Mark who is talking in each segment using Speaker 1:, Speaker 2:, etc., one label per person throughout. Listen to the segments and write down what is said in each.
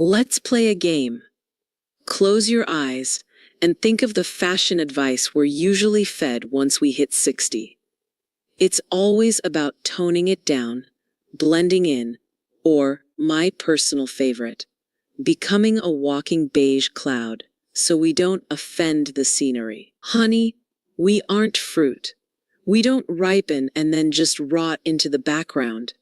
Speaker 1: Let's play a game. Close your eyes and think of the fashion advice we're usually fed once we hit 60. It's always about toning it down, blending in, or, my personal favorite, becoming a walking beige cloud so we don't offend the scenery. Honey, we aren't fruit. We don't ripen and then just rot into the background.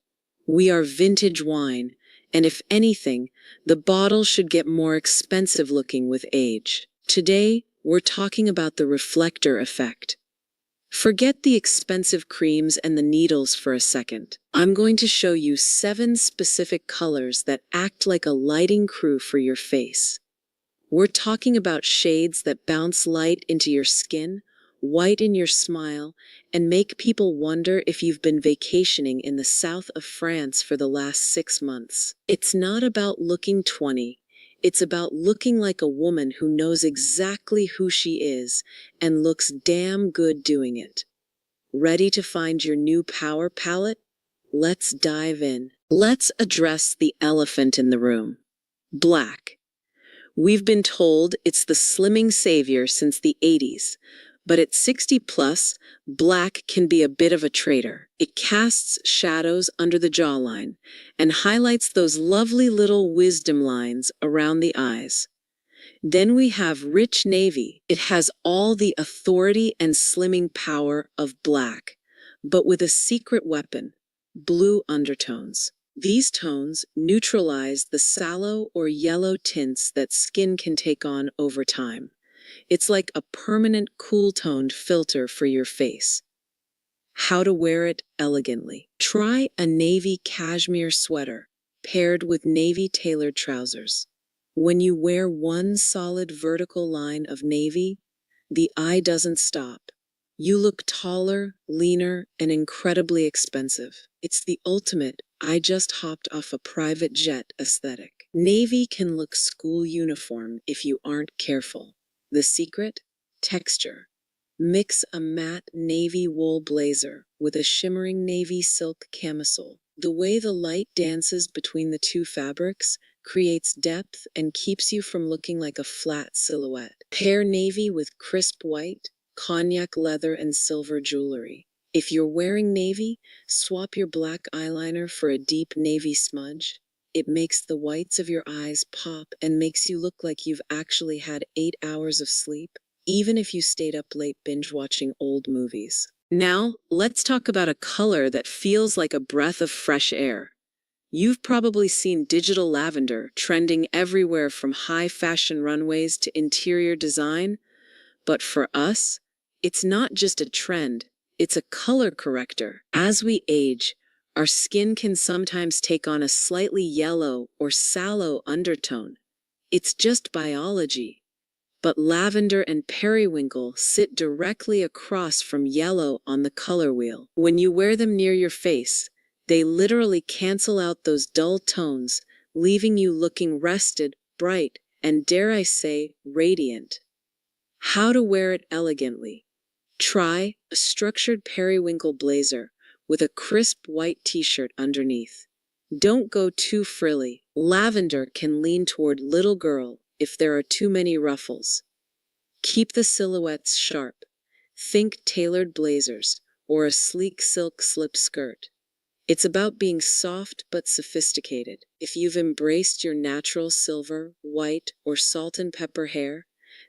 Speaker 1: We are vintage wine, and if anything, the bottle should get more expensive looking with age. Today, we're talking about the reflector effect. Forget the expensive creams and the needles for a second. I'm going to show you 7 specific colors that act like a lighting crew for your face. We're talking about shades that bounce light into your skin, whiten your smile, and make people wonder if you've been vacationing in the south of France for the last 6 months. It's not about looking 20. It's about looking like a woman who knows exactly who she is and looks damn good doing it. Ready to find your new power palette? Let's dive in. Let's address the elephant in the room. Black. We've been told it's the slimming savior since the 80s, but at 60 plus, black can be a bit of a traitor. It casts shadows under the jawline and highlights those lovely little wisdom lines around the eyes. Then we have rich navy. It has all the authority and slimming power of black, but with a secret weapon, blue undertones. These tones neutralize the sallow or yellow tints that skin can take on over time. It's like a permanent cool-toned filter for your face. How to wear it elegantly. Try a navy cashmere sweater paired with navy tailored trousers. When you wear one solid vertical line of navy, the eye doesn't stop. You look taller, leaner, and incredibly expensive. It's the ultimate "I just hopped off a private jet" aesthetic. Navy can look school uniform if you aren't careful. The secret? Texture. Mix a matte navy wool blazer with a shimmering navy silk camisole. The way the light dances between the two fabrics creates depth and keeps you from looking like a flat silhouette. Pair navy with crisp white, cognac leather, and silver jewelry. If you're wearing navy, swap your black eyeliner for a deep navy smudge. It makes the whites of your eyes pop and makes you look like you've actually had 8 hours of sleep, even if you stayed up late binge-watching old movies. Now, let's talk about a color that feels like a breath of fresh air. You've probably seen digital lavender trending everywhere from high-fashion runways to interior design, but for us, it's not just a trend, it's a color corrector. As we age, our skin can sometimes take on a slightly yellow or sallow undertone. It's just biology. But lavender and periwinkle sit directly across from yellow on the color wheel. When you wear them near your face, they literally cancel out those dull tones, leaving you looking rested, bright, and dare I say, radiant. How to wear it elegantly. Try a structured periwinkle blazer with a crisp white t-shirt underneath. Don't go too frilly. Lavender can lean toward little girl if there are too many ruffles. Keep the silhouettes sharp. Think tailored blazers or a sleek silk slip skirt. It's about being soft but sophisticated. If you've embraced your natural silver, white, or salt and pepper hair,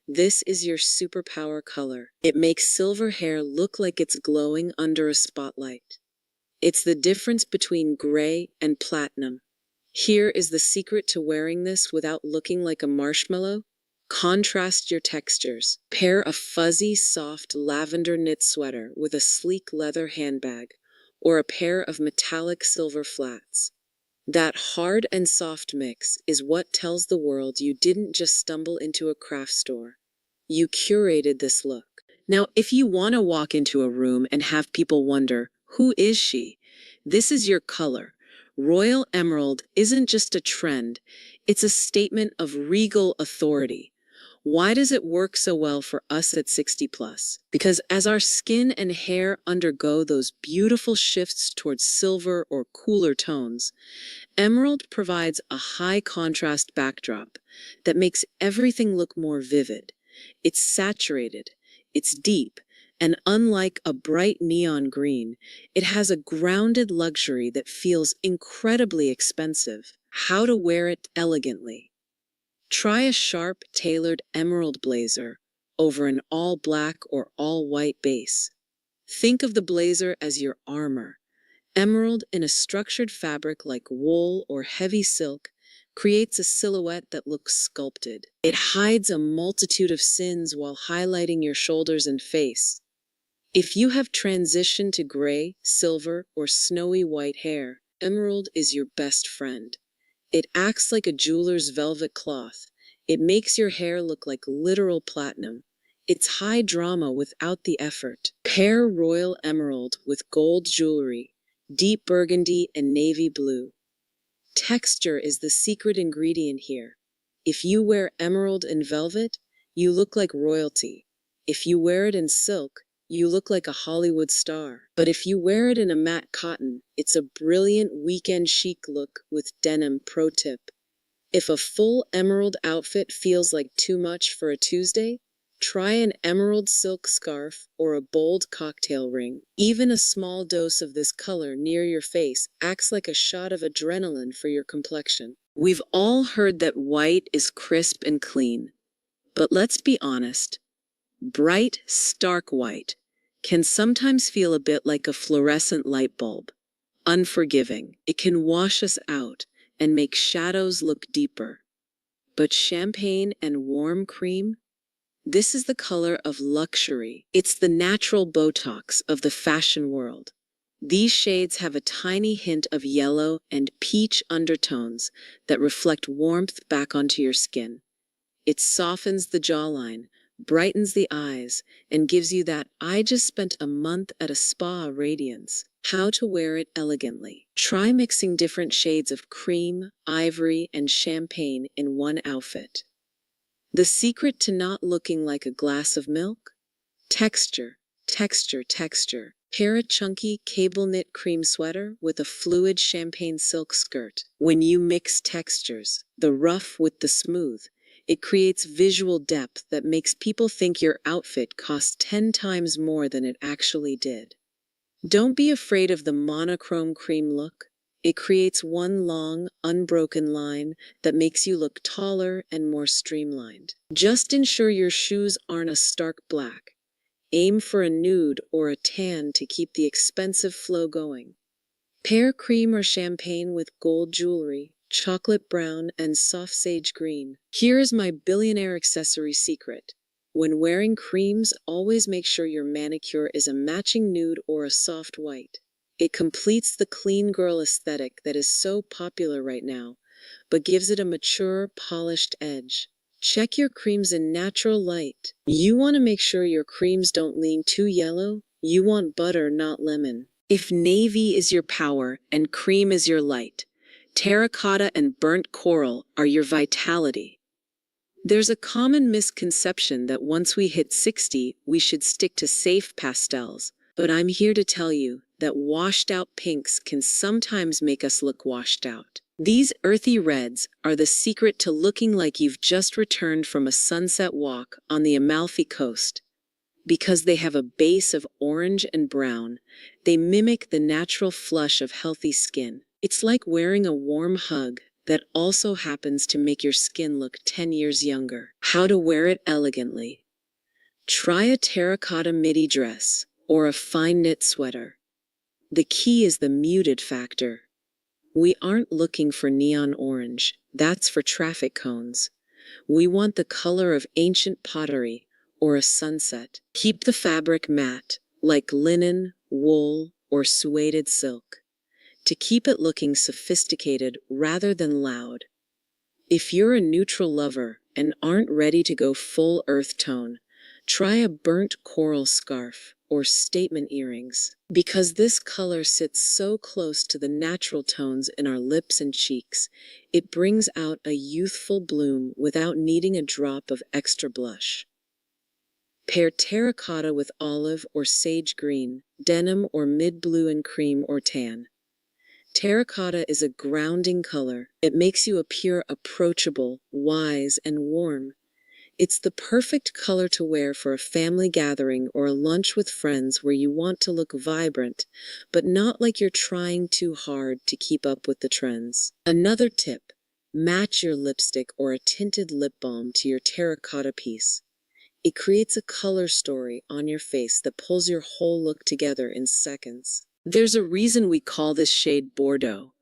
Speaker 1: this is your superpower color. It makes silver hair look like it's glowing under a spotlight. It's the difference between gray and platinum. Here is the secret to wearing this without looking like a marshmallow. Contrast your textures. Pair a fuzzy, soft lavender knit sweater with a sleek leather handbag or a pair of metallic silver flats. That hard and soft mix is what tells the world you didn't just stumble into a craft store. You curated this look. Now, if you want to walk into a room and have people wonder, who is she? This is your color. Royal Emerald isn't just a trend, it's a statement of regal authority. Why does it work so well for us at 60 plus? Because as our skin and hair undergo those beautiful shifts towards silver or cooler tones, emerald provides a high contrast backdrop that makes everything look more vivid. It's saturated, it's deep, and unlike a bright neon green, it has a grounded luxury that feels incredibly expensive. How to wear it elegantly. Try a sharp, tailored emerald blazer over an all-black or all-white base. Think of the blazer as your armor. Emerald in a structured fabric like wool or heavy silk creates a silhouette that looks sculpted. It hides a multitude of sins while highlighting your shoulders and face. If you have transitioned to gray, silver, or snowy white hair, emerald is your best friend. It acts like a jeweler's velvet cloth. It makes your hair look like literal platinum. It's high drama without the effort. Pair royal emerald with gold jewelry, deep burgundy and navy blue. Texture is the secret ingredient here. If you wear emerald in velvet, you look like royalty. If you wear it in silk, you look like a Hollywood star. But if you wear it in a matte cotton, it's a brilliant weekend chic look with denim. Pro tip. If a full emerald outfit feels like too much for a Tuesday, try an emerald silk scarf or a bold cocktail ring. Even a small dose of this color near your face acts like a shot of adrenaline for your complexion. We've all heard that white is crisp and clean, but let's be honest. Bright, stark white can sometimes feel a bit like a fluorescent light bulb. Unforgiving. It can wash us out and make shadows look deeper. But champagne and warm cream? This is the color of luxury. It's the natural Botox of the fashion world. These shades have a tiny hint of yellow and peach undertones that reflect warmth back onto your skin. It softens the jawline, brightens the eyes, and gives you that "I just spent a month at a spa" radiance. How to wear it elegantly. Try mixing different shades of cream, ivory, and champagne in one outfit. The secret to not looking like a glass of milk? Texture, texture, texture. Pair a chunky cable knit cream sweater with a fluid champagne silk skirt. When you mix textures, the rough with the smooth, it creates visual depth that makes people think your outfit cost 10 times more than it actually did. Don't be afraid of the monochrome cream look. It creates one long, unbroken line that makes you look taller and more streamlined. Just ensure your shoes aren't a stark black. Aim for a nude or a tan to keep the expensive flow going. Pair cream or champagne with gold jewelry, chocolate brown, and soft sage green. Here is my billionaire accessory secret. When wearing creams, always make sure your manicure is a matching nude or a soft white. It completes the clean girl aesthetic that is so popular right now, but gives it a mature, polished edge. Check your creams in natural light. You want to make sure your creams don't lean too yellow. You want butter, not lemon. If navy is your power and cream is your light, terracotta and burnt coral are your vitality. There's a common misconception that once we hit 60, we should stick to safe pastels, but I'm here to tell you that washed out pinks can sometimes make us look washed out. These earthy reds are the secret to looking like you've just returned from a sunset walk on the Amalfi Coast. Because they have a base of orange and brown, they mimic the natural flush of healthy skin. It's like wearing a warm hug that also happens to make your skin look 10 years younger. How to wear it elegantly. Try a terracotta midi dress or a fine knit sweater. The key is the muted factor. We aren't looking for neon orange. That's for traffic cones. We want the color of ancient pottery or a sunset. Keep the fabric matte, like linen, wool, or suede silk, to keep it looking sophisticated rather than loud. If you're a neutral lover and aren't ready to go full earth tone, try a burnt coral scarf or statement earrings. Because this color sits so close to the natural tones in our lips and cheeks, it brings out a youthful bloom without needing a drop of extra blush. Pair terracotta with olive or sage green, denim or mid-blue and cream or tan. Terracotta is a grounding color. It makes you appear approachable, wise, and warm. It's the perfect color to wear for a family gathering or a lunch with friends where you want to look vibrant, but not like you're trying too hard to keep up with the trends. Another tip: match your lipstick or a tinted lip balm to your terracotta piece. It creates a color story on your face that pulls your whole look together in seconds. There's a reason we call this shade Bordeaux.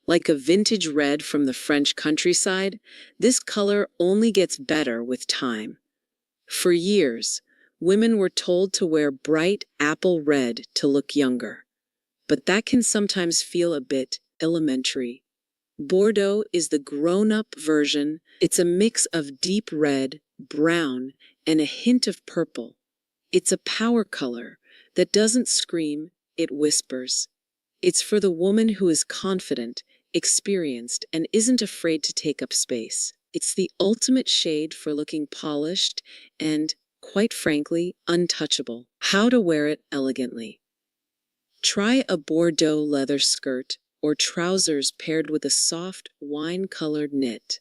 Speaker 1: Like a vintage red from the French countryside, this color only gets better with time. For years, women were told to wear bright apple red to look younger, but that can sometimes feel a bit elementary. Bordeaux is the grown-up version. It's a mix of deep red, brown, and a hint of purple. It's a power color that doesn't scream, it whispers. It's for the woman who is confident, experienced, and isn't afraid to take up space. It's the ultimate shade for looking polished and, quite frankly, untouchable. How to wear it elegantly. Try a Bordeaux leather skirt or trousers paired with a soft, wine-colored knit.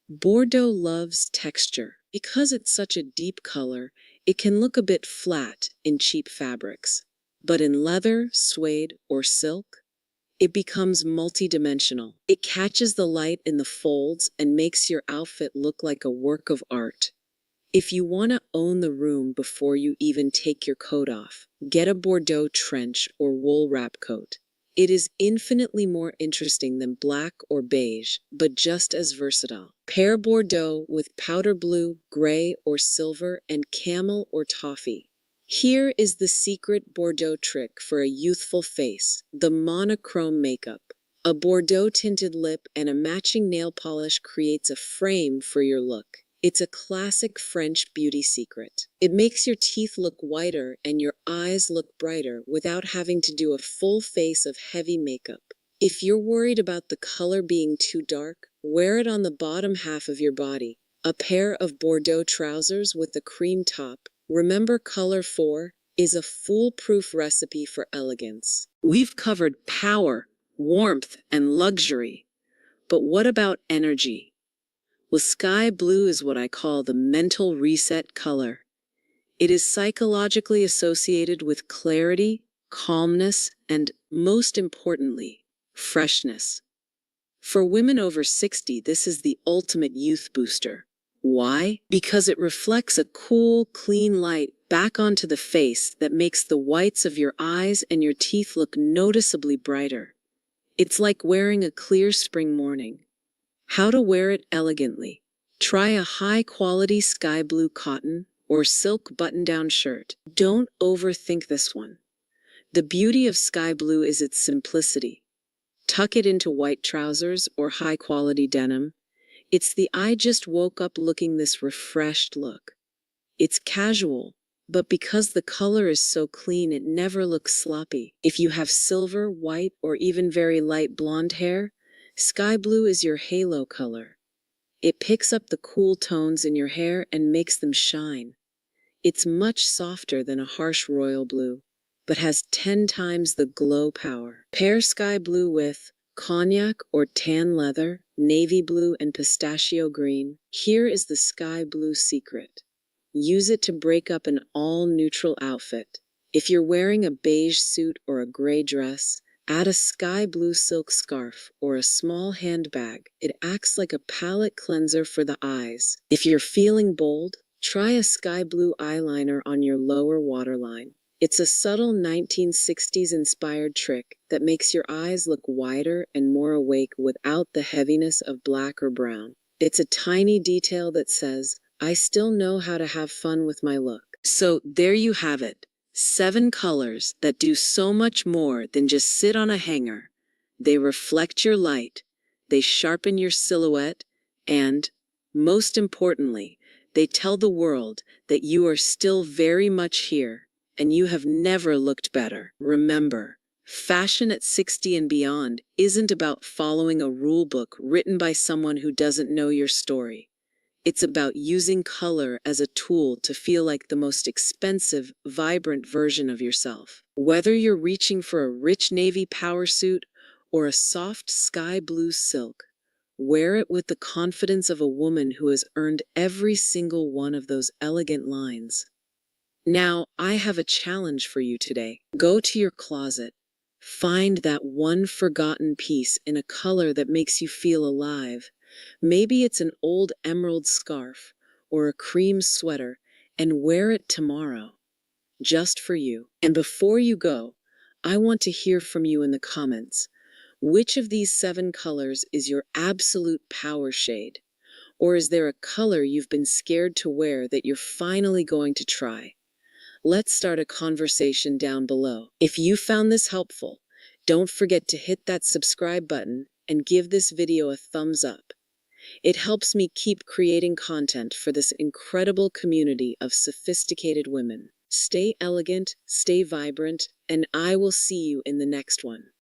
Speaker 1: Bordeaux loves texture. Because it's such a deep color, it can look a bit flat in cheap fabrics. But in leather, suede, or silk, it becomes multidimensional. It catches the light in the folds and makes your outfit look like a work of art. If you want to own the room before you even take your coat off, get a Bordeaux trench or wool wrap coat. It is infinitely more interesting than black or beige, but just as versatile. Pair Bordeaux with powder blue, gray, or silver, and camel or toffee. Here is the secret Bordeaux trick for a youthful face: the monochrome makeup. A Bordeaux tinted lip and a matching nail polish creates a frame for your look. It's a classic French beauty secret. It makes your teeth look whiter and your eyes look brighter without having to do a full face of heavy makeup. If you're worried about the color being too dark, wear it on the bottom half of your body. A pair of Bordeaux trousers with a cream top. Remember, color 4 is a foolproof recipe for elegance. We've covered power, warmth, and luxury. But what about energy? Well, sky blue is what I call the mental reset color. It is psychologically associated with clarity, calmness, and, most importantly, freshness. For women over 60, this is the ultimate youth booster. Why? Because it reflects a cool, clean light back onto the face that makes the whites of your eyes and your teeth look noticeably brighter. It's like wearing a clear spring morning. How to wear it elegantly. Try a high-quality sky blue cotton or silk button-down shirt. Don't overthink this one. The beauty of sky blue is its simplicity. Tuck it into white trousers or high-quality denim. It's the "I just woke up looking this refreshed" look. It's casual, but because the color is so clean, it never looks sloppy. If you have silver, white, or even very light blonde hair, sky blue is your halo color. It picks up the cool tones in your hair and makes them shine. It's much softer than a harsh royal blue, but has 10 times the glow power. Pair sky blue with cognac or tan leather, navy blue, and pistachio green. Here is the sky blue secret. Use it to break up an all-neutral outfit. If you're wearing a beige suit or a gray dress, add a sky blue silk scarf or a small handbag. It acts like a palette cleanser for the eyes. If you're feeling bold, try a sky blue eyeliner on your lower waterline. It's a subtle 1960s-inspired trick that makes your eyes look wider and more awake without the heaviness of black or brown. It's a tiny detail that says, "I still know how to have fun with my look." So there you have it. 7 colors that do so much more than just sit on a hanger. They reflect your light, they sharpen your silhouette, and, most importantly, they tell the world that you are still very much here and you have never looked better. Remember, fashion at 60 and beyond isn't about following a rule book written by someone who doesn't know your story. It's about using color as a tool to feel like the most expensive, vibrant version of yourself. Whether you're reaching for a rich navy power suit or a soft sky blue silk, wear it with the confidence of a woman who has earned every single one of those elegant lines. Now, I have a challenge for you today. Go to your closet. Find that one forgotten piece in a color that makes you feel alive. Maybe it's an old emerald scarf or a cream sweater, and wear it tomorrow, just for you. And before you go, I want to hear from you in the comments. Which of these 7 colors is your absolute power shade? Or is there a color you've been scared to wear that you're finally going to try? Let's start a conversation down below. If you found this helpful, don't forget to hit that subscribe button and give this video a thumbs up. It helps me keep creating content for this incredible community of sophisticated women. Stay elegant, stay vibrant, and I will see you in the next one.